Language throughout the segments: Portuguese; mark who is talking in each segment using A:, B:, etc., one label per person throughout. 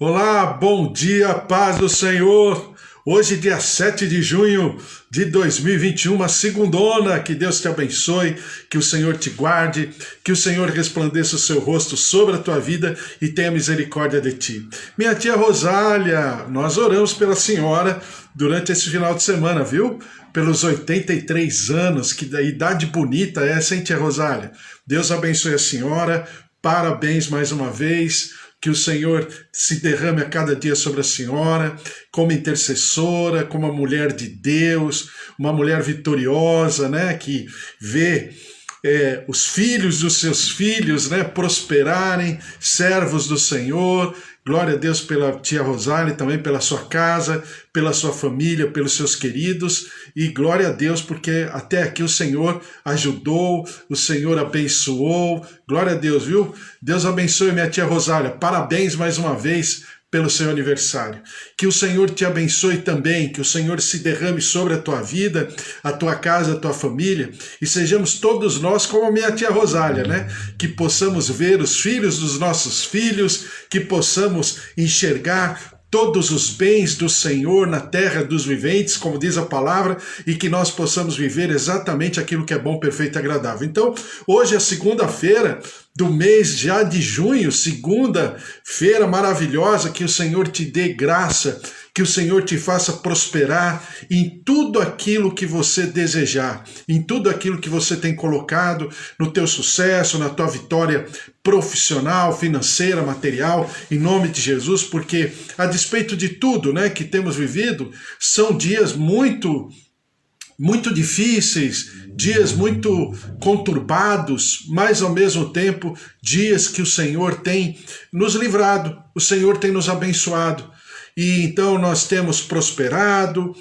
A: Olá, bom dia, paz do Senhor. Hoje, dia 7 de junho de 2021, uma segundona. Que Deus te abençoe, que o Senhor te guarde, que o Senhor resplandeça o seu rosto sobre a tua vida e tenha misericórdia de ti. Minha tia Rosália, nós oramos pela senhora durante esse final de semana, viu? Pelos 83 anos, que da idade bonita é essa, hein, tia Rosália? Deus abençoe a senhora, parabéns mais uma vez. Que o Senhor se derrame a cada dia sobre a senhora, como intercessora, como uma mulher de Deus, uma mulher vitoriosa, né, que vê os filhos dos seus filhos, né, prosperarem, servos do Senhor. Glória a Deus pela tia Rosália, também pela sua casa, pela sua família, pelos seus queridos, e glória a Deus porque até aqui o Senhor ajudou, o Senhor abençoou. Glória a Deus, viu? Deus abençoe minha tia Rosália, parabéns mais uma vez pelo seu aniversário. Que o Senhor te abençoe também, que o Senhor se derrame sobre a tua vida, a tua casa, a tua família, e sejamos todos nós como a minha tia Rosália, né? Que possamos ver os filhos dos nossos filhos, que possamos enxergar todos os bens do Senhor na terra dos viventes, como diz a palavra, e que nós possamos viver exatamente aquilo que é bom, perfeito e agradável. Então, hoje é segunda-feira do mês já de junho, segunda-feira maravilhosa, que o Senhor te dê graça, que o Senhor te faça prosperar em tudo aquilo que você desejar, em tudo aquilo que você tem colocado no teu sucesso, na tua vitória profissional, financeira, material, em nome de Jesus, porque a despeito de tudo, né, que temos vivido, são dias muito difíceis, dias muito conturbados, mas ao mesmo tempo dias que o Senhor tem nos livrado, o Senhor tem nos abençoado. E então nós temos prosperado,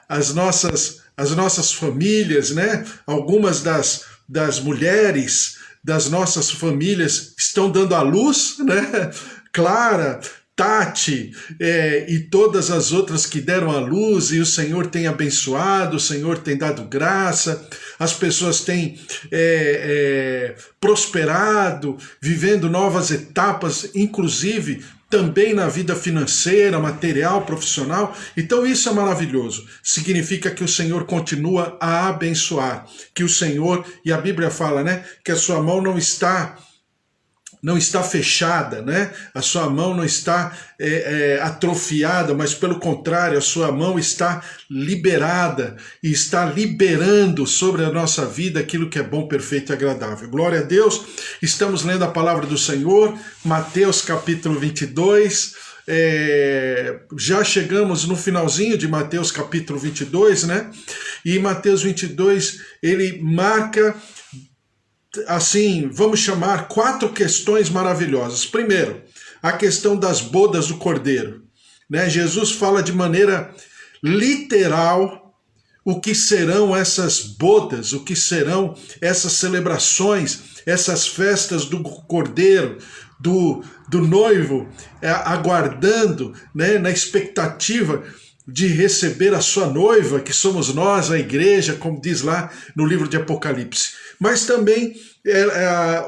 A: as nossas famílias, né? Algumas das mulheres das nossas famílias estão dando à luz, né? Clara, Tati, e todas as outras que deram à luz, e o Senhor tem abençoado, o Senhor tem dado graça, as pessoas têm prosperado, vivendo novas etapas, inclusive também na vida financeira, material, profissional. Então isso é maravilhoso. Significa que o Senhor continua a abençoar, que o Senhor, e a Bíblia fala, né, que a sua mão não está fechada, né? A sua mão não está atrofiada, mas pelo contrário, a sua mão está liberada e está liberando sobre a nossa vida aquilo que é bom, perfeito e agradável. Glória a Deus. Estamos lendo a palavra do Senhor, Mateus capítulo 22, já chegamos no finalzinho de Mateus capítulo 22, né? E Mateus 22, ele marca, assim, vamos chamar 4 questões maravilhosas. Primeiro, a questão das bodas do Cordeiro, né? Jesus fala de maneira literal o que serão essas bodas, o que serão essas celebrações, essas festas do Cordeiro, do noivo, aguardando, né, na expectativa de receber a sua noiva, que somos nós, a igreja, como diz lá no livro de Apocalipse. Mas também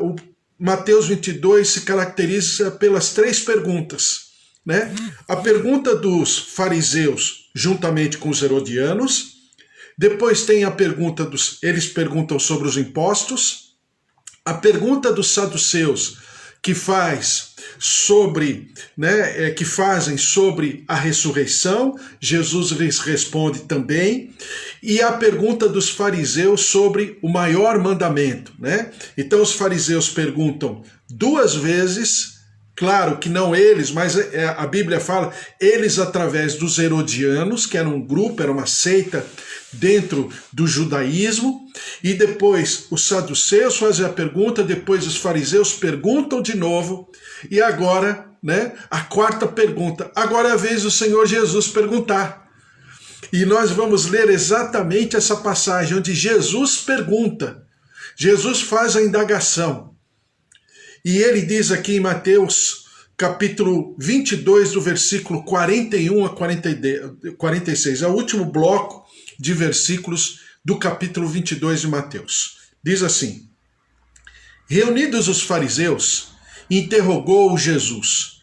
A: o Mateus 22 se caracteriza pelas 3 perguntas, né? A pergunta dos fariseus juntamente com os herodianos, depois tem a pergunta eles perguntam sobre os impostos, a pergunta dos saduceus, que fazem sobre a ressurreição, Jesus lhes responde também, e a pergunta dos fariseus sobre o maior mandamento, né? Então os fariseus perguntam 2 vezes, claro que não eles, mas a Bíblia fala, eles através dos herodianos, que era um grupo, era uma seita dentro do judaísmo, e depois os saduceus fazem a pergunta, depois os fariseus perguntam de novo, e agora, né, a 4ª pergunta, agora é a vez do Senhor Jesus perguntar. E nós vamos ler exatamente essa passagem, onde Jesus pergunta, Jesus faz a indagação, e ele diz aqui em Mateus capítulo 22, do versículo 41 a 46, é o último bloco de versículos do capítulo 22 de Mateus. Diz assim: reunidos os fariseus, interrogou Jesus: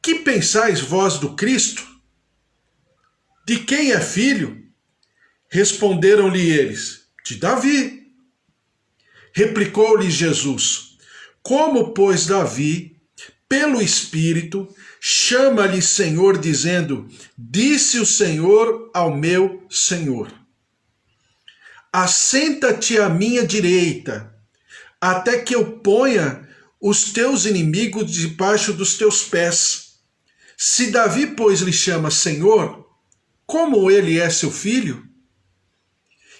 A: Que pensais vós do Cristo? De quem é filho? Responderam-lhe eles: de Davi. Replicou-lhe Jesus: como, pois, Davi, pelo Espírito, chama-lhe Senhor, dizendo: disse o Senhor ao meu Senhor: assenta-te à minha direita, até que eu ponha os teus inimigos debaixo dos teus pés. Se Davi, pois, lhe chama Senhor, como ele é seu filho?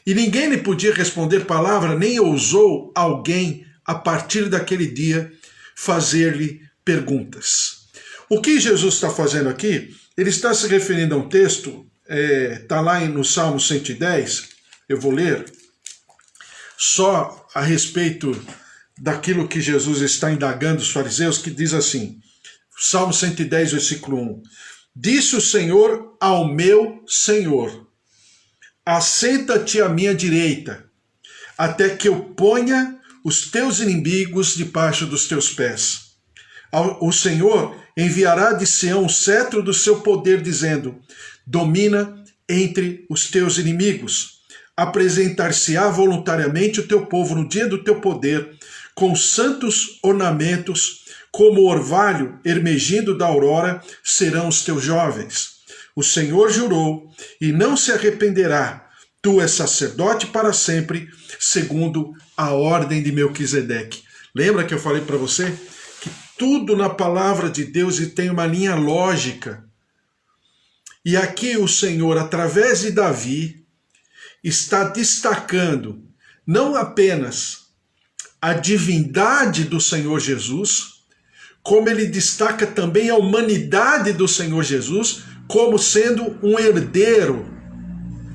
A: E ninguém lhe podia responder palavra, nem ousou alguém, a partir daquele dia, fazer-lhe perguntas. O que Jesus está fazendo aqui? Ele está se referindo a um texto, está lá no Salmo 110, eu vou ler, só a respeito daquilo que Jesus está indagando os fariseus, que diz assim, Salmo 110, versículo 1, disse o Senhor ao meu Senhor, assenta-te à minha direita, até que eu ponha os teus inimigos debaixo dos teus pés. O Senhor enviará de Sião o cetro do seu poder, dizendo, domina entre os teus inimigos. Apresentar-se-á voluntariamente o teu povo no dia do teu poder, com santos ornamentos, como o orvalho ermegindo da aurora, serão os teus jovens. O Senhor jurou e não se arrependerá. Tu és sacerdote para sempre, segundo a ordem de Melquisedeque. Lembra que eu falei para você que tudo na palavra de Deus tem uma linha lógica. E aqui o Senhor, através de Davi, está destacando não apenas a divindade do Senhor Jesus, como ele destaca também a humanidade do Senhor Jesus, como sendo um herdeiro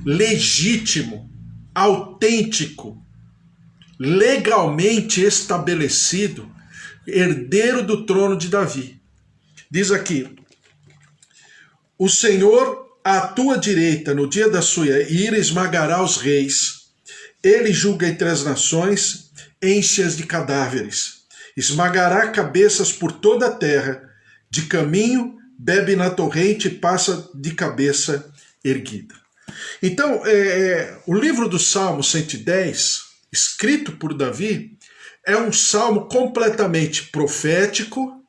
A: legítimo, autêntico, legalmente estabelecido, herdeiro do trono de Davi. Diz aqui, o Senhor à tua direita, no dia da sua ira, esmagará os reis. Ele julga entre as nações, enche-as de cadáveres. Esmagará cabeças por toda a terra. De caminho, bebe na torrente e passa de cabeça erguida. Então, o livro do Salmo 110, escrito por Davi, é um salmo completamente profético,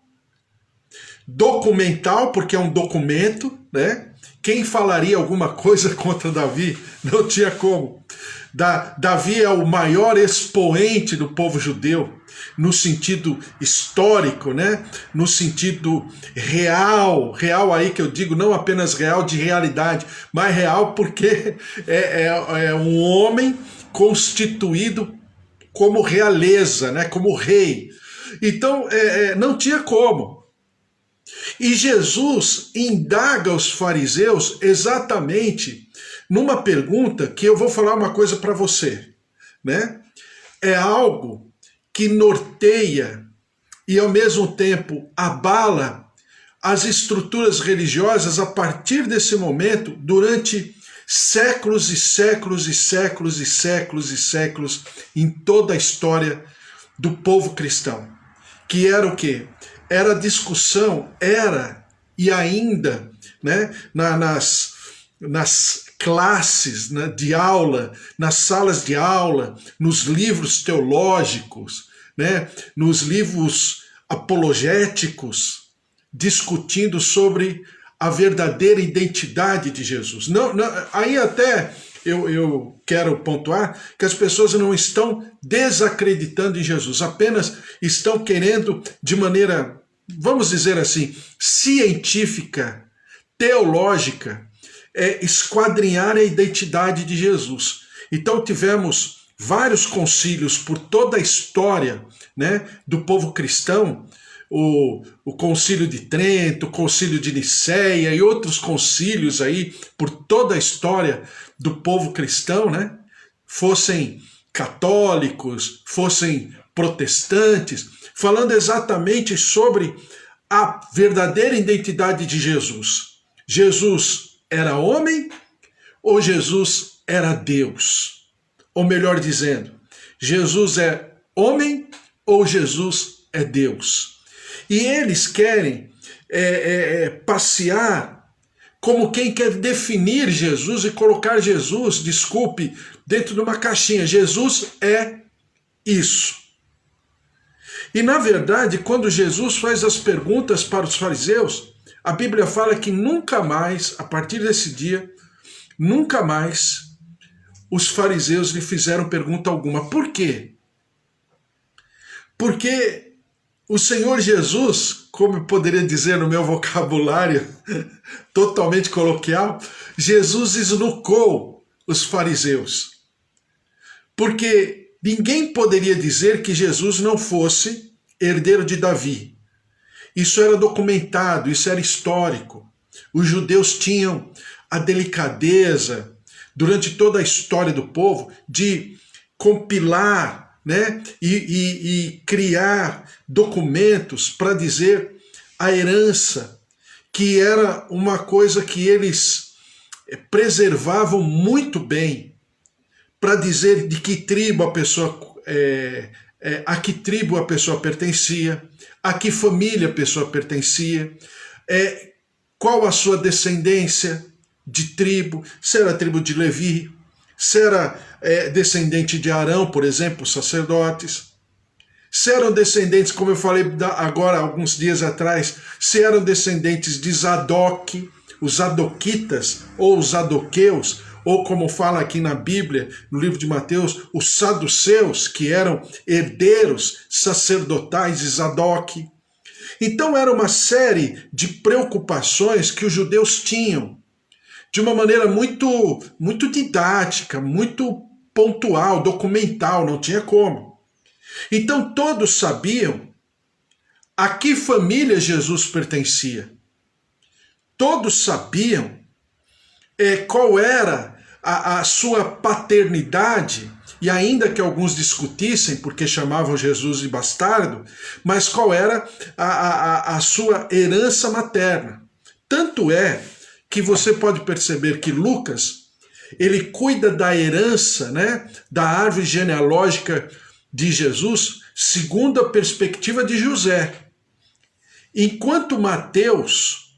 A: documental, porque é um documento, né? Quem falaria alguma coisa contra Davi? Não tinha como. Davi é o maior expoente do povo judeu, no sentido histórico, né? No sentido real aí que eu digo, não apenas real de realidade, mas real porque é um homem constituído como realeza, né? Como rei. Então, não tinha como. E Jesus indaga os fariseus exatamente numa pergunta que eu vou falar uma coisa para você, né? É algo que norteia e ao mesmo tempo abala as estruturas religiosas a partir desse momento durante séculos e séculos e séculos e séculos e séculos em toda a história do povo cristão. Que era o quê? Era discussão, e ainda, né, nas classes, né, de aula, nas salas de aula, nos livros teológicos, né, nos livros apologéticos, discutindo sobre a verdadeira identidade de Jesus. Aí até eu quero pontuar que as pessoas não estão desacreditando em Jesus, apenas estão querendo, de maneira, vamos dizer assim, científica, teológica, esquadrinhar a identidade de Jesus. Então tivemos vários concílios por toda a história, né, do povo cristão, o concílio de Trento, o concílio de Nicéia e outros concílios aí por toda a história do povo cristão, né? Fossem católicos, fossem protestantes, falando exatamente sobre a verdadeira identidade de Jesus. Jesus era homem ou Jesus era Deus? Ou melhor dizendo, Jesus é homem ou Jesus é Deus? E eles querem passear como quem quer definir Jesus e colocar Jesus, desculpe, dentro de uma caixinha. Jesus é isso. E na verdade, quando Jesus faz as perguntas para os fariseus, a Bíblia fala que nunca mais, a partir desse dia, nunca mais os fariseus lhe fizeram pergunta alguma. Por quê? Porque o Senhor Jesus, como eu poderia dizer no meu vocabulário totalmente coloquial, Jesus esnucou os fariseus. Porque ninguém poderia dizer que Jesus não fosse herdeiro de Davi. Isso era documentado, isso era histórico. Os judeus tinham a delicadeza, durante toda a história do povo, de compilar, né, e criar documentos para dizer a herança, que era uma coisa que eles preservavam muito bem, para dizer de que tribo a pessoa, a que tribo a pessoa pertencia, a que família a pessoa pertencia, qual a sua descendência de tribo, se era a tribo de Levi, se era descendente de Arão, por exemplo, os sacerdotes, se eram descendentes, como eu falei agora alguns dias atrás, se eram descendentes de Zadok, os Zadoquitas ou os Zadoqueus, ou como fala aqui na Bíblia, no livro de Mateus, os saduceus, que eram herdeiros sacerdotais de Zadok. Então era uma série de preocupações que os judeus tinham, de uma maneira muito didática, muito pontual, documental, não tinha como. Então todos sabiam a que família Jesus pertencia. Todos sabiam qual era a sua paternidade, e ainda que alguns discutissem, porque chamavam Jesus de bastardo, mas qual era a sua herança materna. Tanto é que você pode perceber que Lucas, ele cuida da herança, né, da árvore genealógica de Jesus, segundo a perspectiva de José. Enquanto Mateus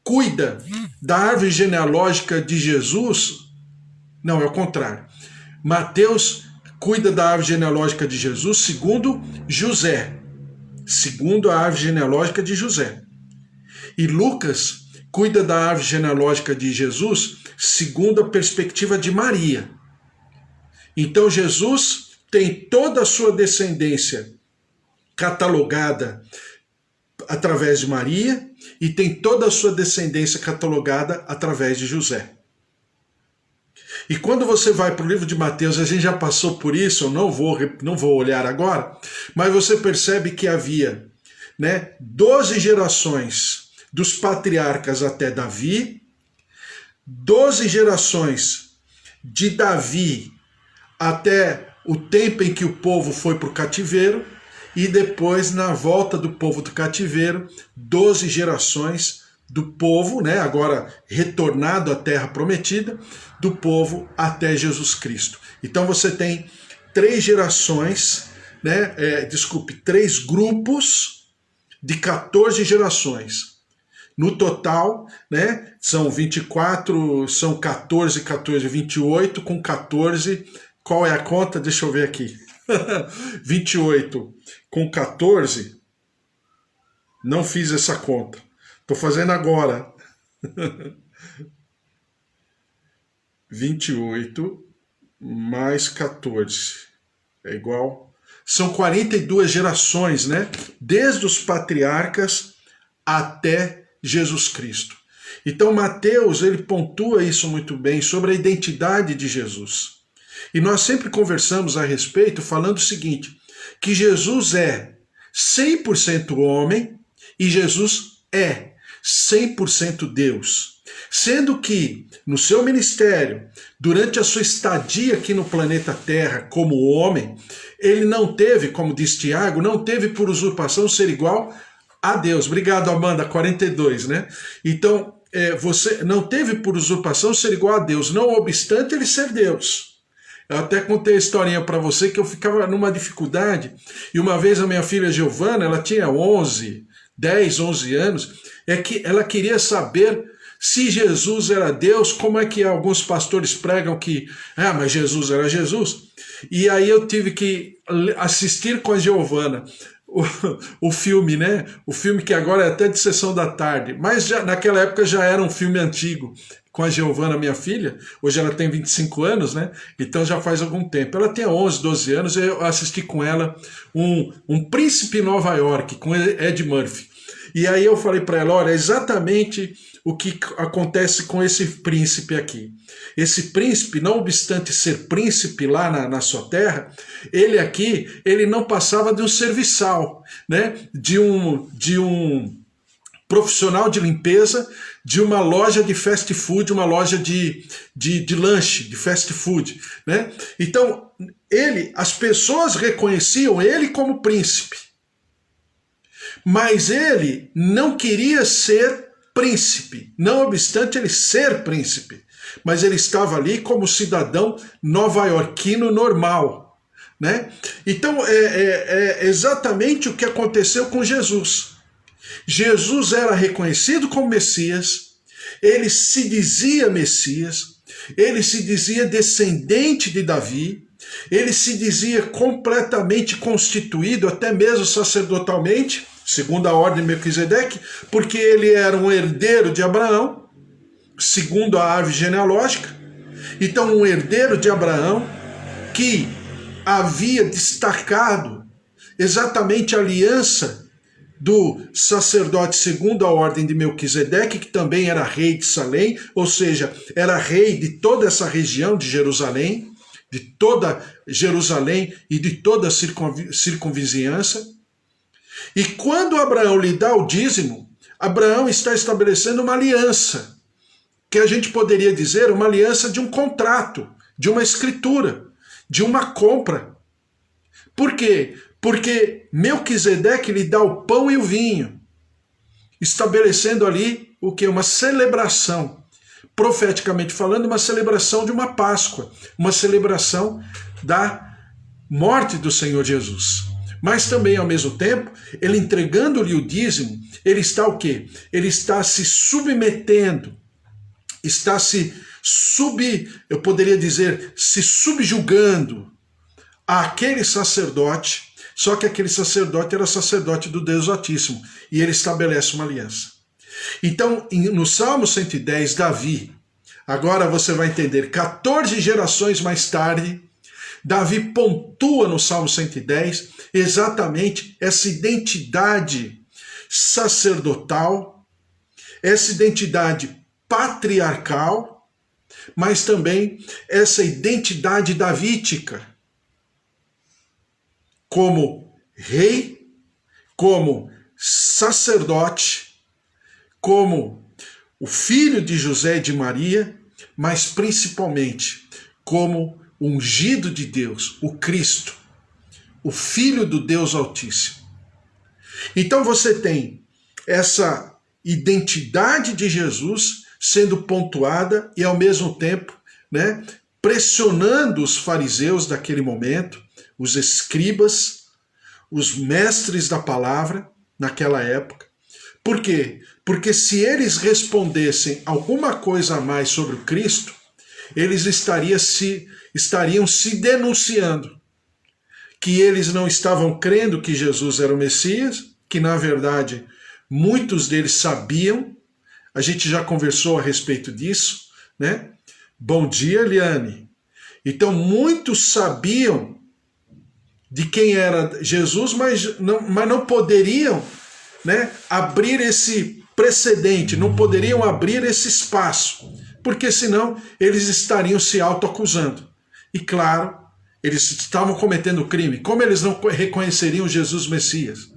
A: cuida da árvore genealógica de Jesus, não, é o contrário. Mateus cuida da árvore genealógica de Jesus segundo José, segundo a árvore genealógica de José. E Lucas cuida da árvore genealógica de Jesus segundo a perspectiva de Maria. Então Jesus tem toda a sua descendência catalogada através de Maria e tem toda a sua descendência catalogada através de José. E quando você vai para o livro de Mateus, a gente já passou por isso, eu não vou olhar agora, mas você percebe que havia, né, 12 gerações dos patriarcas até Davi, 12 gerações de Davi até o tempo em que o povo foi para o cativeiro, e depois, na volta do povo do cativeiro, 12 gerações do povo, né, agora retornado à terra prometida, do povo até Jesus Cristo. Então você tem 3 gerações, né, 3 grupos de 14 gerações. No total, né, são 24, são 14, 28, com 14, qual é a conta? Deixa eu ver aqui. 28 com 14, não fiz essa conta. Estou fazendo agora. 28 mais 14 é igual. São 42 gerações, né? Desde os patriarcas até Jesus Cristo. Então Mateus, ele pontua isso muito bem sobre a identidade de Jesus. E nós sempre conversamos a respeito falando o seguinte, que Jesus é 100% homem e Jesus é 100% Deus. Sendo que, no seu ministério, durante a sua estadia aqui no planeta Terra como homem, ele não teve, como diz Tiago, não teve por usurpação ser igual a Deus. Obrigado, Amanda, 42, né? Então, você não teve por usurpação ser igual a Deus, não obstante ele ser Deus. Eu até contei a historinha para você que eu ficava numa dificuldade, e uma vez a minha filha Giovana, ela tinha 11, 10, 11 anos, é que ela queria saber se Jesus era Deus. Como é que alguns pastores pregam que, mas Jesus era Jesus? E aí eu tive que assistir com a Giovana o filme, né? O filme que agora é até de sessão da tarde, mas naquela época já era um filme antigo, com a Giovana, minha filha. Hoje ela tem 25 anos, né? Então já faz algum tempo. Ela tem 11, 12 anos, eu assisti com ela um Príncipe em Nova York, com Ed Murphy. E aí eu falei para ela, olha, exatamente o que acontece com esse príncipe aqui. Esse príncipe, não obstante ser príncipe lá na sua terra, ele aqui, ele não passava de um serviçal, né? De um profissional de limpeza de uma loja de fast food, uma loja de lanche, de fast food, né? Então, as pessoas reconheciam ele como príncipe, mas ele não queria ser príncipe, não obstante ele ser príncipe, mas ele estava ali como cidadão nova-iorquino normal, né? Então, é exatamente o que aconteceu com Jesus. Jesus era reconhecido como Messias, ele se dizia Messias, ele se dizia descendente de Davi, ele se dizia completamente constituído, até mesmo sacerdotalmente, segundo a ordem de Melquisedeque, porque ele era um herdeiro de Abraão, segundo a árvore genealógica. Então, um herdeiro de Abraão que havia destacado exatamente a aliança do sacerdote segundo a ordem de Melquisedeque, que também era rei de Salém, ou seja, era rei de toda essa região de Jerusalém, de toda Jerusalém e de toda a circunvizinhança. E quando Abraão lhe dá o dízimo, Abraão está estabelecendo uma aliança, que a gente poderia dizer uma aliança de um contrato, de uma escritura, de uma compra. Por quê? Porque Melquisedeque lhe dá o pão e o vinho, estabelecendo ali o que? Uma celebração, profeticamente falando, uma celebração de uma Páscoa, uma celebração da morte do Senhor Jesus. Mas também, ao mesmo tempo, ele entregando-lhe o dízimo, ele está o quê? Ele está se submetendo, está eu poderia dizer, se subjugando àquele sacerdote. Só que aquele sacerdote era sacerdote do Deus Altíssimo, e ele estabelece uma aliança. Então, no Salmo 110, Davi, agora você vai entender, 14 gerações mais tarde, Davi pontua no Salmo 110 exatamente essa identidade sacerdotal, essa identidade patriarcal, mas também essa identidade davídica, como rei, como sacerdote, como o filho de José e de Maria, mas principalmente como ungido de Deus, o Cristo, o Filho do Deus Altíssimo. Então você tem essa identidade de Jesus sendo pontuada e ao mesmo tempo, né, pressionando os fariseus daquele momento, os escribas, os mestres da palavra naquela época. Por quê? Porque se eles respondessem alguma coisa a mais sobre o Cristo, eles estariam se denunciando, que eles não estavam crendo que Jesus era o Messias, que na verdade muitos deles sabiam. A gente já conversou a respeito disso, né? Bom dia, Eliane. Então muitos sabiam de quem era Jesus, mas não poderiam, né, abrir esse precedente, não poderiam abrir esse espaço, porque senão eles estariam se autoacusando. E claro, eles estavam cometendo crime. Como eles não reconheceriam Jesus Messias?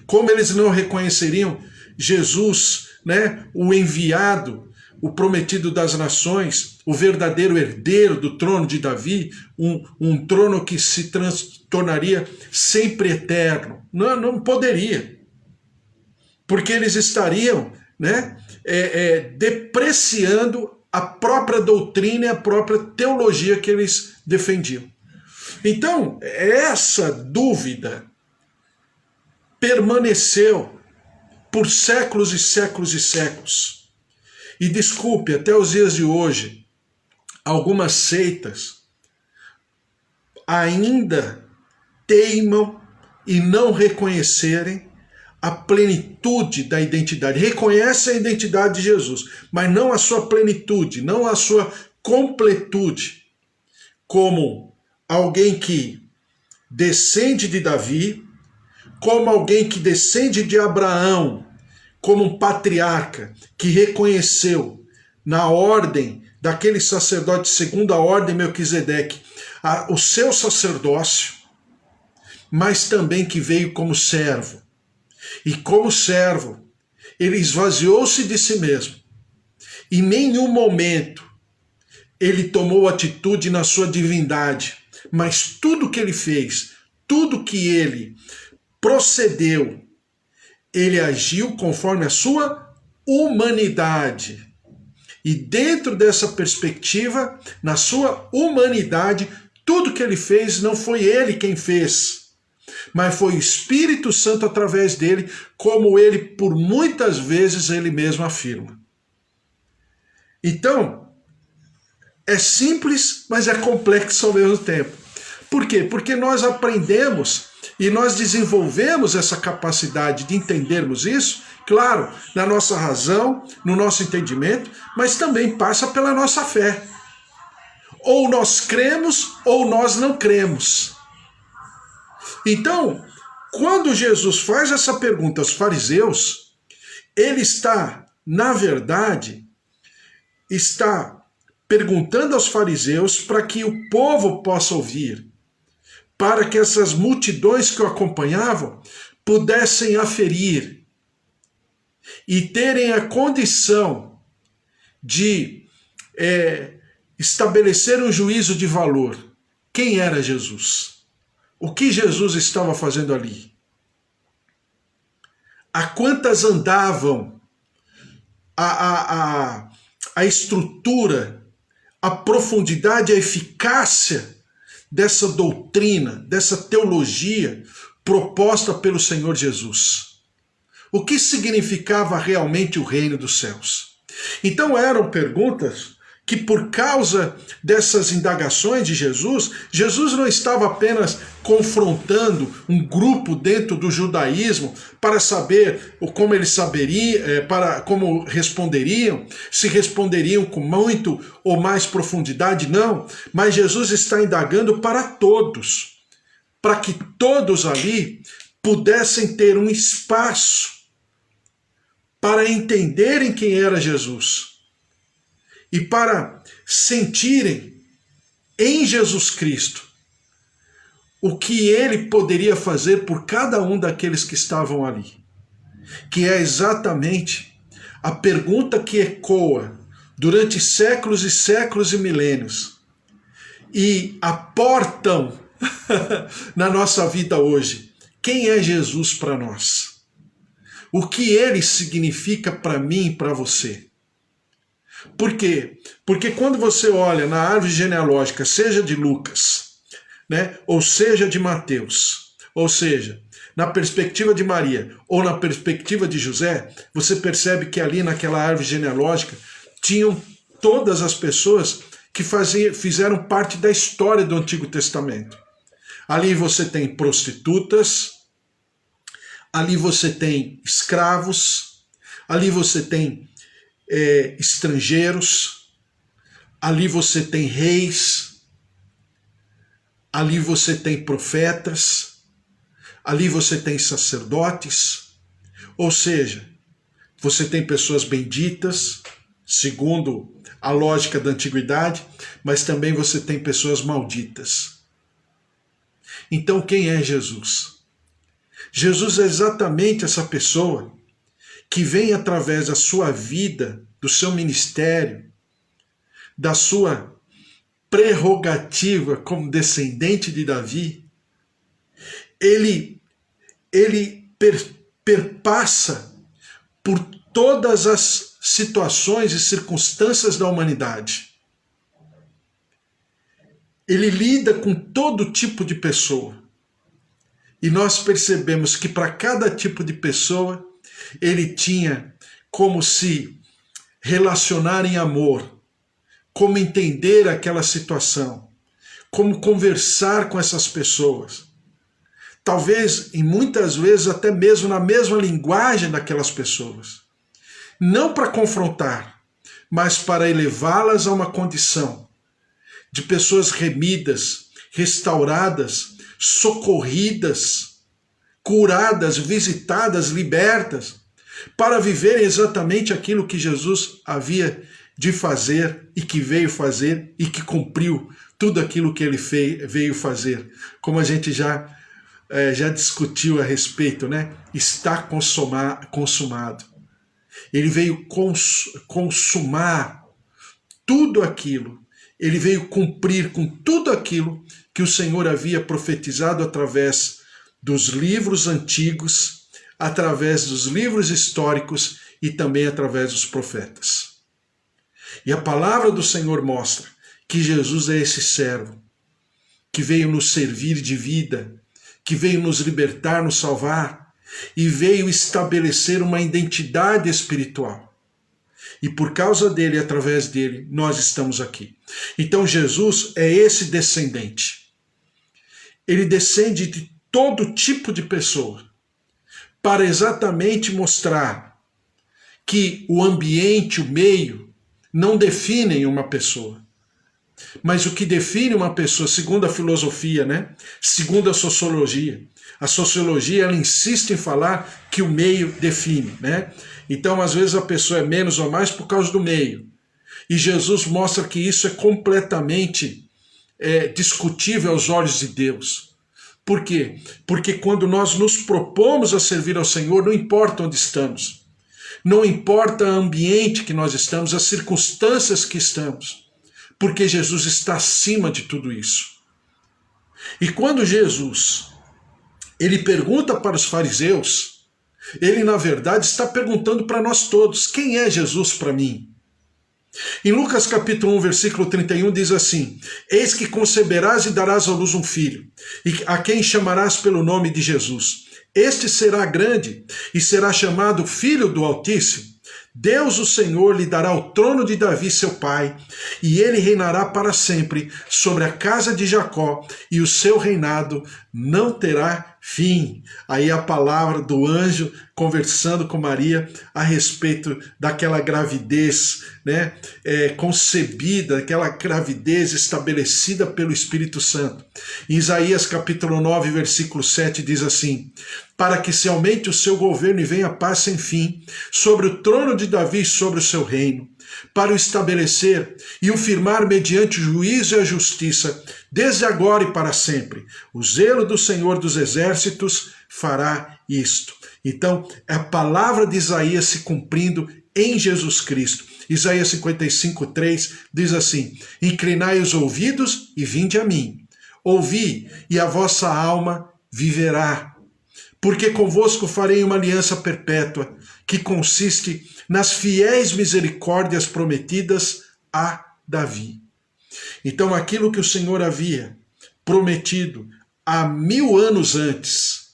A: Como eles não reconheceriam Jesus, né, o enviado, o prometido das nações, o verdadeiro herdeiro do trono de Davi, um trono que se tornaria sempre eterno? Não poderia. Porque eles estariam, né, depreciando a própria doutrina e a própria teologia que eles defendiam. Então, essa dúvida permaneceu por séculos e séculos e séculos. E desculpe, até os dias de hoje, algumas seitas ainda teimam em não reconhecerem a plenitude da identidade. Reconhecem a identidade de Jesus, mas não a sua plenitude, não a sua completude, como alguém que descende de Davi, como alguém que descende de Abraão, como um patriarca que reconheceu na ordem daquele sacerdote segundo a ordem Melquisedeque o seu sacerdócio, mas também que veio como servo. E como servo, ele esvaziou-se de si mesmo. Em nenhum momento ele tomou atitude na sua divindade, mas tudo que ele fez, tudo que ele procedeu, ele agiu conforme a sua humanidade. E dentro dessa perspectiva, na sua humanidade, tudo que ele fez não foi ele quem fez, mas foi o Espírito Santo através dele, como ele por muitas vezes ele mesmo afirma. Então, é simples, mas é complexo ao mesmo tempo. Por quê? Porque nós aprendemos e nós desenvolvemos essa capacidade de entendermos isso, claro, na nossa razão, no nosso entendimento, mas também passa pela nossa fé. Ou nós cremos ou nós não cremos. Então, quando Jesus faz essa pergunta aos fariseus, ele está, na verdade, está perguntando aos fariseus para que o povo possa ouvir, para que essas multidões que o acompanhavam pudessem aferir e terem a condição de estabelecer um juízo de valor. Quem era Jesus? O que Jesus estava fazendo ali? A quantas andavam a estrutura, a profundidade, a eficácia dessa doutrina, dessa teologia proposta pelo Senhor Jesus? O que significava realmente o reino dos céus? Então eram perguntas que, por causa dessas indagações de Jesus, Jesus não estava apenas confrontando um grupo dentro do judaísmo para saber como eles saberiam, como responderiam, se responderiam com muito ou mais profundidade, não. Mas Jesus está indagando para todos, para que todos ali pudessem ter um espaço para entenderem quem era Jesus e para sentirem em Jesus Cristo o que ele poderia fazer por cada um daqueles que estavam ali. Que é exatamente a pergunta que ecoa durante séculos e séculos e milênios e aportam na nossa vida hoje. Quem é Jesus para nós? O que ele significa para mim e para você? Por quê? Porque quando você olha na árvore genealógica, seja de Lucas, né, ou seja de Mateus, ou seja, na perspectiva de Maria ou na perspectiva de José, você percebe que ali naquela árvore genealógica tinham todas as pessoas que fizeram parte da história do Antigo Testamento. Ali você tem prostitutas, ali você tem escravos, ali você tem estrangeiros, ali você tem reis, ali você tem profetas, ali você tem sacerdotes, ou seja, você tem pessoas benditas, segundo a lógica da antiguidade, mas também você tem pessoas malditas. Então quem é Jesus? Jesus é exatamente essa pessoa que vem através da sua vida, do seu ministério, da sua prerrogativa como descendente de Davi, ele perpassa por todas as situações e circunstâncias da humanidade. Ele lida com todo tipo de pessoa. E nós percebemos que para cada tipo de pessoa, ele tinha como se relacionar em amor, como entender aquela situação, como conversar com essas pessoas. Talvez, e muitas vezes, até mesmo na mesma linguagem daquelas pessoas. Não para confrontar, mas para elevá-las a uma condição de pessoas remidas, restauradas, socorridas, curadas, visitadas, libertas, para viverem exatamente aquilo que Jesus havia de fazer e que veio fazer e que cumpriu tudo aquilo que ele veio fazer. Como a gente já discutiu a respeito, né? Está consumado. Ele veio consumar tudo aquilo. Ele veio cumprir com tudo aquilo que o Senhor havia profetizado através dos livros antigos, através dos livros históricos e também através dos profetas. E a palavra do Senhor mostra que Jesus é esse servo, que veio nos servir de vida, que veio nos libertar, nos salvar, e veio estabelecer uma identidade espiritual. E por causa dele, através dele, nós estamos aqui. Então Jesus é esse descendente. Ele descende de todo tipo de pessoa, para exatamente mostrar que o ambiente, o meio, não definem uma pessoa. Mas o que define uma pessoa, segundo a filosofia, né? Segundo a sociologia ela insiste em falar que o meio define, né? Então, às vezes, a pessoa é menos ou mais por causa do meio. E Jesus mostra que isso é completamente discutível aos olhos de Deus. Por quê? Porque quando nós nos propomos a servir ao Senhor, não importa onde estamos, não importa o ambiente que nós estamos, as circunstâncias que estamos, porque Jesus está acima de tudo isso. E quando Jesus, ele pergunta para os fariseus, ele na verdade está perguntando para nós todos, quem é Jesus para mim? Em Lucas capítulo 1, versículo 31 diz assim: eis que conceberás e darás à luz um filho, e a quem chamarás pelo nome de Jesus. Este será grande e será chamado Filho do Altíssimo. Deus o Senhor lhe dará o trono de Davi seu pai, e ele reinará para sempre sobre a casa de Jacó, e o seu reinado não terá fim. Aí a palavra do anjo conversando com Maria a respeito daquela gravidez, né, concebida, aquela gravidez estabelecida pelo Espírito Santo. Em Isaías capítulo 9, versículo 7 diz assim: para que se aumente o seu governo e venha a paz sem fim sobre o trono de Davi e sobre o seu reino, para o estabelecer e o firmar mediante o juízo e a justiça, desde agora e para sempre. O zelo do Senhor dos exércitos fará isto. Então, é a palavra de Isaías se cumprindo em Jesus Cristo. Isaías 55:3 diz assim: inclinai os ouvidos e vinde a mim. Ouvi, e a vossa alma viverá. Porque convosco farei uma aliança perpétua, que consiste nas fiéis misericórdias prometidas a Davi. Então, aquilo que o Senhor havia prometido há 1000 anos antes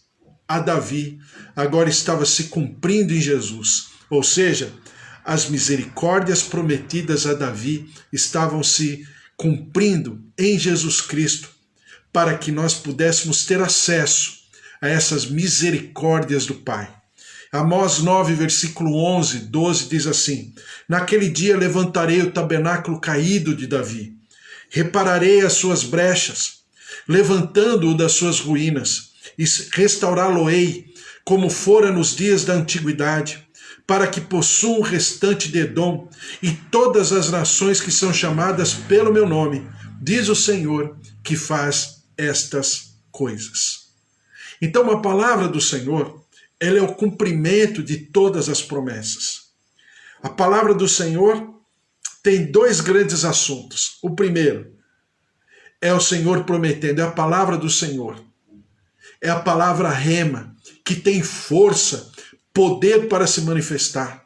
A: a Davi, agora estava se cumprindo em Jesus. Ou seja, as misericórdias prometidas a Davi estavam se cumprindo em Jesus Cristo, para que nós pudéssemos ter acesso a essas misericórdias do Pai. Amós 9, versículo 11, 12 diz assim: naquele dia levantarei o tabernáculo caído de Davi, repararei as suas brechas, levantando-o das suas ruínas, e restaurá-lo-ei, como fora nos dias da antiguidade, para que possua o restante de Edom e todas as nações que são chamadas pelo meu nome, diz o Senhor que faz estas coisas. Então a palavra do Senhor, ela é o cumprimento de todas as promessas. A palavra do Senhor tem dois grandes assuntos. O primeiro é o Senhor prometendo, é a palavra do Senhor. É a palavra rema, que tem força, poder para se manifestar.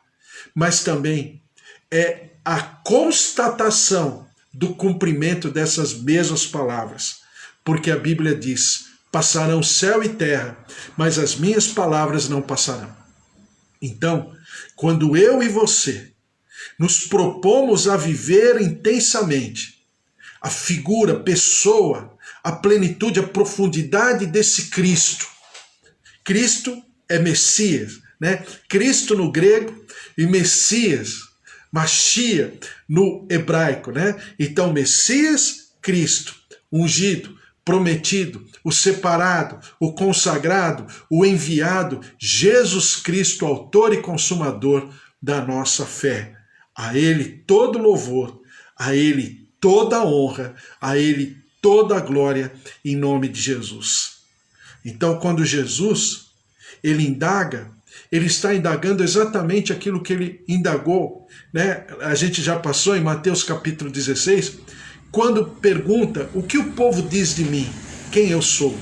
A: Mas também é a constatação do cumprimento dessas mesmas palavras. Porque a Bíblia diz: passarão céu e terra, mas as minhas palavras não passarão. Então, quando eu e você nos propomos a viver intensamente a figura, pessoa, a plenitude, a profundidade desse Cristo. Cristo é Messias, né? Cristo no grego e Messias, Machia no hebraico, né? Então, Messias, Cristo, ungido, prometido, o separado, o consagrado, o enviado, Jesus Cristo, autor e consumador da nossa fé. A Ele todo louvor, a Ele toda honra, a Ele toda a glória, em nome de Jesus. Então, quando Jesus, ele indaga, ele está indagando exatamente aquilo que ele indagou, né? A gente já passou em Mateus capítulo 16, quando pergunta o que o povo diz de mim, quem eu sou.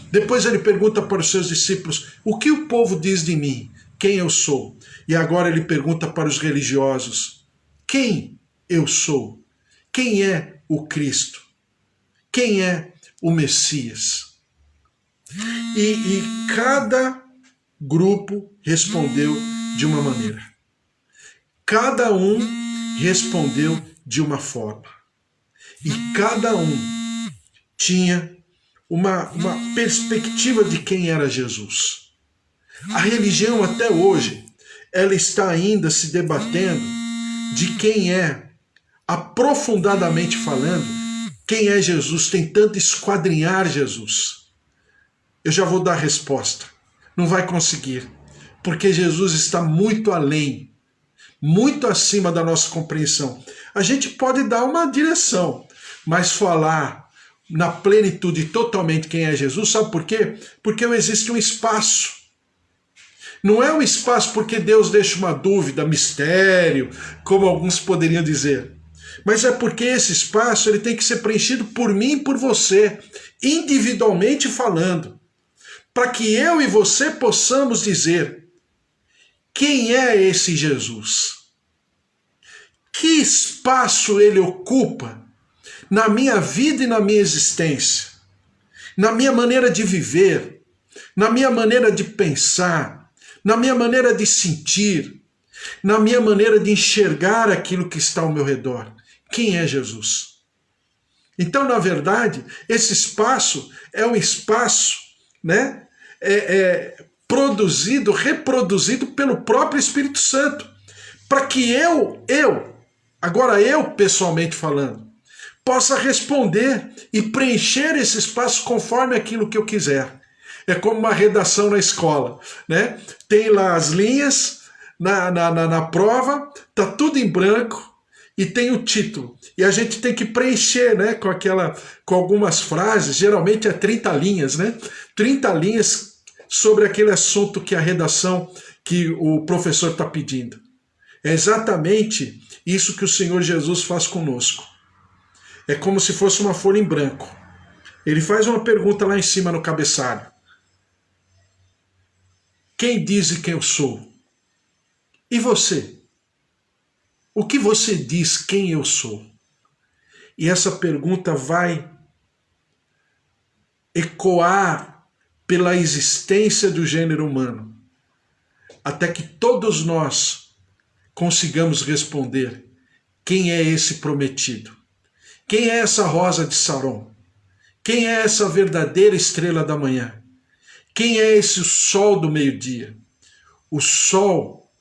A: Depois ele pergunta para os seus discípulos, o que o povo diz de mim, quem eu sou. E agora ele pergunta para os religiosos, quem eu sou? Quem é o Cristo? Quem é o Messias? E cada grupo respondeu de uma maneira. Cada um respondeu de uma forma. E cada um tinha uma perspectiva de quem era Jesus. A religião até hoje, ela está ainda se debatendo de quem é, aprofundadamente falando, quem é Jesus, tentando esquadrinhar Jesus. Eu já vou dar a resposta. Não vai conseguir, porque Jesus está muito além, muito acima da nossa compreensão. A gente pode dar uma direção, mas falar na plenitude totalmente quem é Jesus, sabe por quê? Porque existe um espaço. Não é um espaço porque Deus deixa uma dúvida, mistério, como alguns poderiam dizer. Mas é porque esse espaço ele tem que ser preenchido por mim e por você, individualmente falando, para que eu e você possamos dizer quem é esse Jesus? Que espaço ele ocupa na minha vida e na minha existência, na minha maneira de viver, na minha maneira de pensar, na minha maneira de sentir, na minha maneira de enxergar aquilo que está ao meu redor. Quem é Jesus? Então, na verdade, esse espaço é um espaço, né, produzido, reproduzido pelo próprio Espírito Santo, para que agora eu pessoalmente falando, possa responder e preencher esse espaço conforme aquilo que eu quiser. É como uma redação na escola, né? Tem lá as linhas na prova, tá tudo em branco e tem o título. E a gente tem que preencher, né, com algumas frases, geralmente é 30 linhas, né? 30 linhas sobre aquele assunto que a redação que o professor está pedindo. É exatamente isso que o Senhor Jesus faz conosco. É como se fosse uma folha em branco. Ele faz uma pergunta lá em cima no cabeçalho. Quem diz quem eu sou? E você? O que você diz quem eu sou? E essa pergunta vai ecoar pela existência do gênero humano, até que todos nós consigamos responder quem é esse prometido, quem é essa rosa de Saron, quem é essa verdadeira estrela da manhã, quem é esse sol do meio-dia, o sol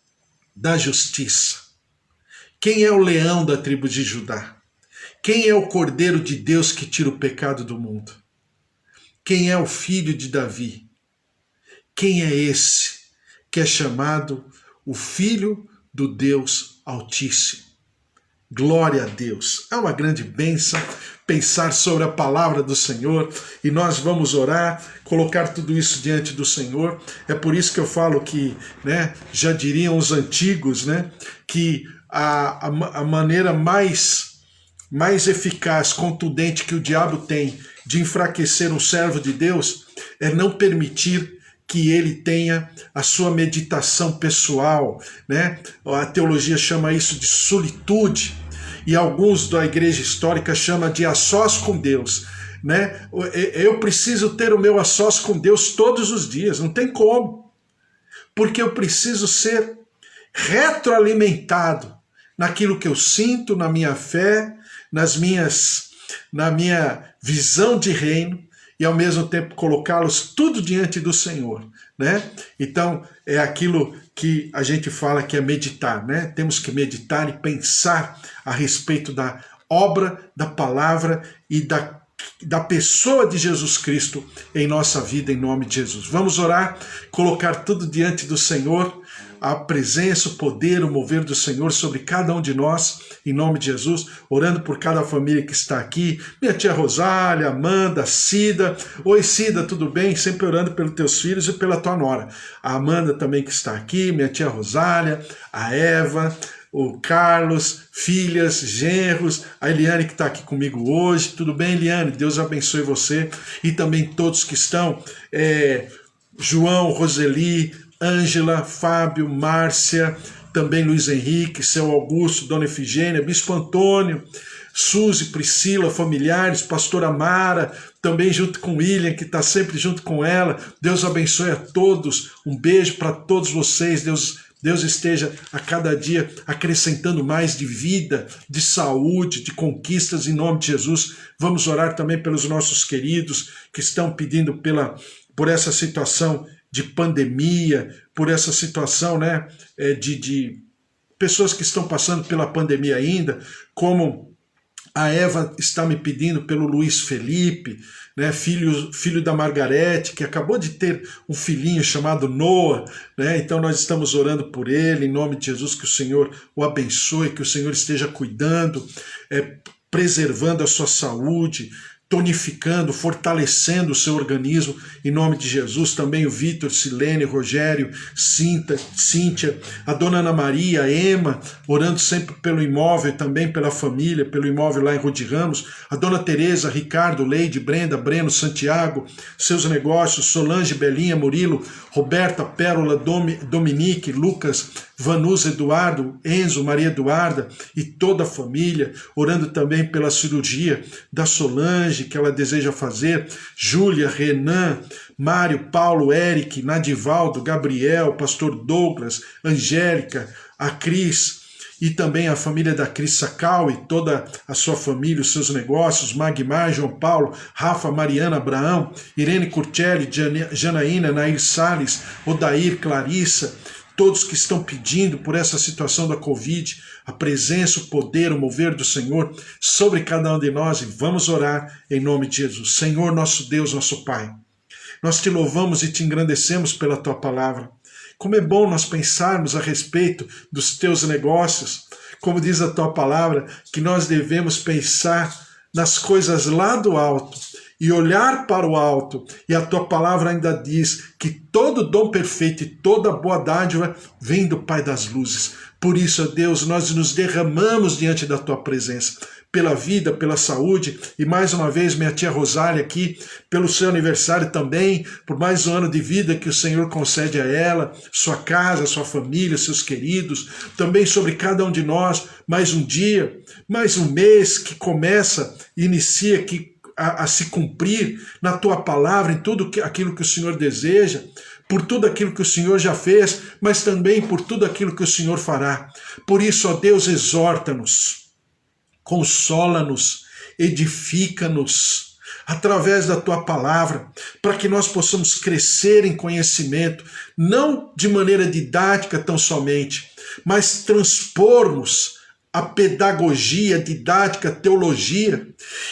A: da justiça, quem é o leão da tribo de Judá, quem é o Cordeiro de Deus que tira o pecado do mundo, quem é o filho de Davi, quem é esse que é chamado o Filho do Deus Altíssimo. Glória a Deus. É uma grande bênção pensar sobre a palavra do Senhor e nós vamos orar, colocar tudo isso diante do Senhor. É por isso que eu falo que, né, já diriam os antigos, né, que a maneira mais eficaz, contundente que o diabo tem de enfraquecer um servo de Deus é não permitir que ele tenha a sua meditação pessoal, né? A teologia chama isso de solitude, e alguns da igreja histórica chamam de a sós com Deus, né? Eu preciso ter o meu a sós com Deus todos os dias, não tem como. porque eu preciso ser retroalimentado naquilo que eu sinto, na minha fé, na minha visão de reino, e ao mesmo tempo colocá-los tudo diante do Senhor, né? Então é aquilo que a gente fala que é meditar, né? Temos que meditar e pensar a respeito da obra, da palavra e da pessoa de Jesus Cristo em nossa vida, em nome de Jesus. Vamos orar, colocar tudo diante do Senhor, a presença, o poder, o mover do Senhor sobre cada um de nós, em nome de Jesus, orando por cada família que está aqui, minha tia Rosália, Amanda, Cida. Oi Cida, tudo bem? Sempre orando pelos teus filhos e pela tua nora. A Amanda também que está aqui, minha tia Rosália, a Eva, o Carlos, filhas, genros, a Eliane que está aqui comigo hoje. Tudo bem, Eliane? Deus abençoe você e também todos que estão, João, Roseli, Ângela, Fábio, Márcia, também Luiz Henrique, seu Augusto, Dona Efigênia, Bispo Antônio, Suzy, Priscila, familiares, pastora Mara, também junto com William, que está sempre junto com ela. Deus abençoe a todos, um beijo para todos vocês, Deus esteja a cada dia acrescentando mais de vida, de saúde, de conquistas em nome de Jesus. Vamos orar também pelos nossos queridos que estão pedindo por essa situação de pandemia, por essa situação, né, de pessoas que estão passando pela pandemia ainda, como a Eva está me pedindo pelo Luiz Felipe, né, filho da Margarete, que acabou de ter um filhinho chamado Noah, né, então nós estamos orando por ele, em nome de Jesus, que o Senhor o abençoe, que o Senhor esteja cuidando, preservando a sua saúde, tonificando, fortalecendo o seu organismo, em nome de Jesus. Também o Vitor, Silene, Rogério, Cíntia, a dona Ana Maria, a Ema, orando sempre pelo imóvel, também pela família, pelo imóvel lá em Rude Ramos, a dona Tereza, Ricardo, Leide, Brenda, Breno, Santiago, seus negócios, Solange, Belinha, Murilo, Roberta, Pérola, Dominique, Lucas, Vanus, Eduardo, Enzo, Maria Eduarda e toda a família, orando também pela cirurgia da Solange, que ela deseja fazer, Júlia, Renan, Mário, Paulo, Eric, Nadivaldo, Gabriel, pastor Douglas, Angélica, a Cris, e também a família da Cris Sacal e toda a sua família, os seus negócios, Magmar, João Paulo, Rafa, Mariana, Abraão, Irene Curtelli, Janaína, Nair Salles, Odair, Clarissa, todos que estão pedindo por essa situação da Covid, a presença, o poder, o mover do Senhor sobre cada um de nós, e vamos orar em nome de Jesus. Senhor, nosso Deus, nosso Pai, nós te louvamos e te engrandecemos pela tua palavra. Como é bom nós pensarmos a respeito dos teus negócios, como diz a tua palavra, que nós devemos pensar nas coisas lá do alto e olhar para o alto, e a tua palavra ainda diz que todo dom perfeito e toda boa dádiva vem do Pai das luzes. Por isso, ó Deus, nós nos derramamos diante da tua presença, pela vida, pela saúde, e mais uma vez minha tia Rosália aqui, pelo seu aniversário também, por mais um ano de vida que o Senhor concede a ela, sua casa, sua família, seus queridos, também sobre cada um de nós, mais um dia, mais um mês que começa e inicia a se cumprir na tua palavra, em tudo aquilo que o Senhor deseja, por tudo aquilo que o Senhor já fez, mas também por tudo aquilo que o Senhor fará. Por isso, ó Deus, exorta-nos, consola-nos, edifica-nos através da tua palavra, para que nós possamos crescer em conhecimento, não de maneira didática tão somente, mas transpormos a pedagogia, didática, teologia,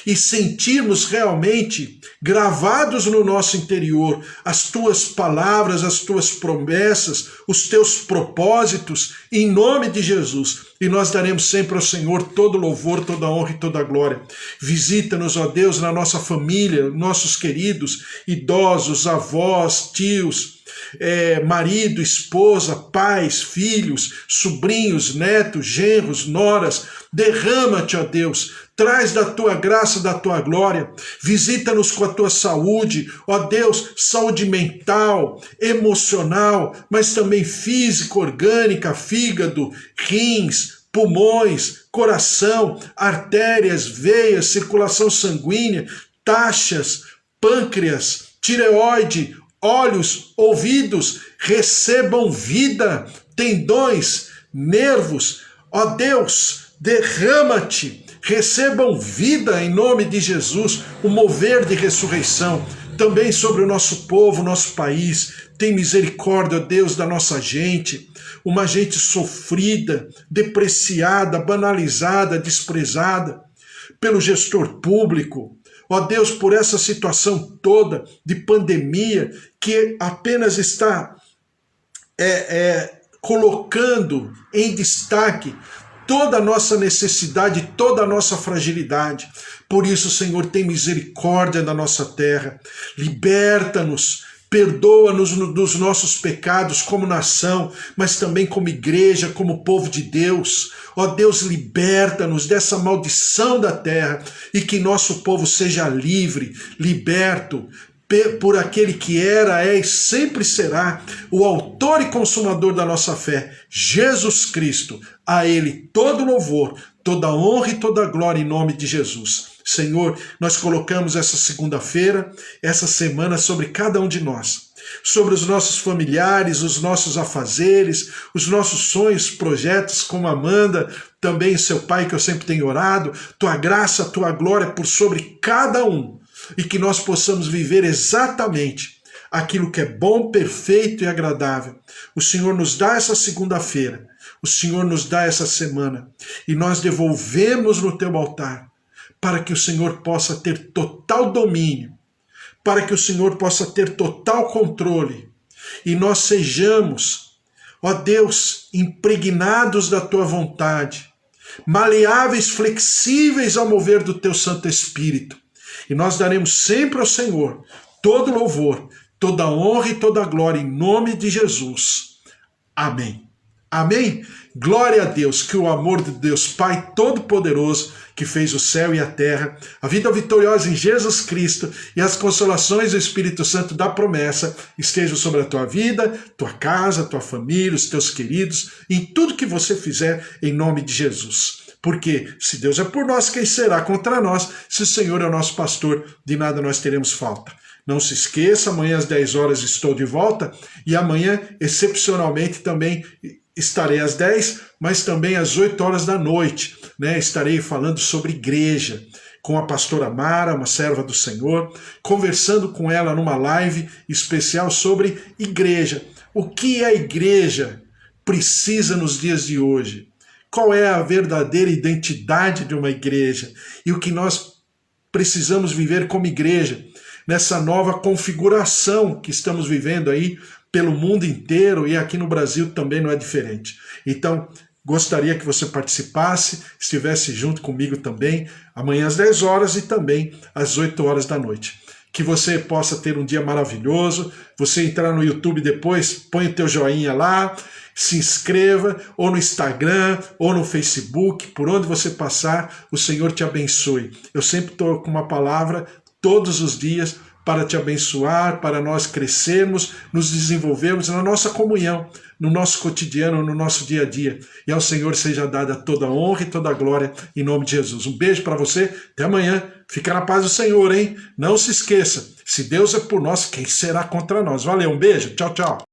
A: e sentirmos realmente gravados no nosso interior as tuas palavras, as tuas promessas, os teus propósitos, em nome de Jesus. E nós daremos sempre ao Senhor todo louvor, toda honra e toda glória. Visita-nos, ó Deus, na nossa família, nossos queridos, idosos, avós, tios, marido, esposa, pais, filhos, sobrinhos, netos, genros, noras. Derrama-te, ó Deus, traz da tua graça, da tua glória, visita-nos com a tua saúde, ó Deus, saúde mental, emocional, mas também física, orgânica, fígado, rins, pulmões, coração, artérias, veias, circulação sanguínea, taxas, pâncreas, tireoide, olhos, ouvidos, recebam vida, tendões, nervos. Ó Deus, derrama-te, recebam vida em nome de Jesus, o mover de ressurreição, também sobre o nosso povo, nosso país. Tem misericórdia, ó Deus, da nossa gente, uma gente sofrida, depreciada, banalizada, desprezada pelo gestor público. Ó Deus, por essa situação toda de pandemia que apenas está colocando em destaque toda a nossa necessidade, toda a nossa fragilidade. Por isso, Senhor, tem misericórdia da nossa terra, liberta-nos, perdoa-nos dos nossos pecados como nação, mas também como igreja, como povo de Deus. Ó Deus, liberta-nos dessa maldição da terra e que nosso povo seja livre, liberto, por aquele que era, é e sempre será o autor e consumador da nossa fé, Jesus Cristo. A Ele todo louvor, toda honra e toda glória em nome de Jesus. Senhor, nós colocamos essa segunda-feira, essa semana sobre cada um de nós, sobre os nossos familiares, os nossos afazeres, os nossos sonhos, projetos, como Amanda, também seu pai que eu sempre tenho orado, tua graça, tua glória por sobre cada um, e que nós possamos viver exatamente aquilo que é bom, perfeito e agradável. O Senhor nos dá essa segunda-feira, o Senhor nos dá essa semana, e nós devolvemos no teu altar, para que o Senhor possa ter total domínio, para que o Senhor possa ter total controle, e nós sejamos, ó Deus, impregnados da tua vontade, maleáveis, flexíveis ao mover do teu Santo Espírito. E nós daremos sempre ao Senhor todo louvor, toda honra e toda glória em nome de Jesus. Amém. Amém? Glória a Deus, que o amor de Deus Pai Todo-Poderoso, que fez o céu e a terra, a vida vitoriosa em Jesus Cristo e as consolações do Espírito Santo da promessa estejam sobre a tua vida, tua casa, tua família, os teus queridos, em tudo que você fizer em nome de Jesus. Porque se Deus é por nós, quem será contra nós? Se o Senhor é o nosso pastor, de nada nós teremos falta. Não se esqueça, amanhã às 10 horas estou de volta e amanhã, excepcionalmente, também estarei às 10, mas também às 8 horas da noite, né? Estarei falando sobre igreja, com a pastora Mara, uma serva do Senhor, conversando com ela numa live especial sobre igreja. O que a igreja precisa nos dias de hoje? Qual é a verdadeira identidade de uma igreja? E o que nós precisamos viver como igreja, nessa nova configuração que estamos vivendo aí pelo mundo inteiro e aqui no Brasil também não é diferente. Então, gostaria que você participasse, estivesse junto comigo também, amanhã às 10 horas e também às 8 horas da noite. Que você possa ter um dia maravilhoso, você entrar no YouTube depois, põe o teu joinha lá, se inscreva, ou no Instagram, ou no Facebook, por onde você passar, o Senhor te abençoe. Eu sempre estou com uma palavra todos os dias para te abençoar, para nós crescermos, nos desenvolvermos na nossa comunhão, no nosso cotidiano, no nosso dia a dia. E ao Senhor seja dada toda a honra e toda a glória em nome de Jesus. Um beijo para você, até amanhã. Fica na paz do Senhor, hein? Não se esqueça, se Deus é por nós, quem será contra nós? Valeu, um beijo, tchau, tchau.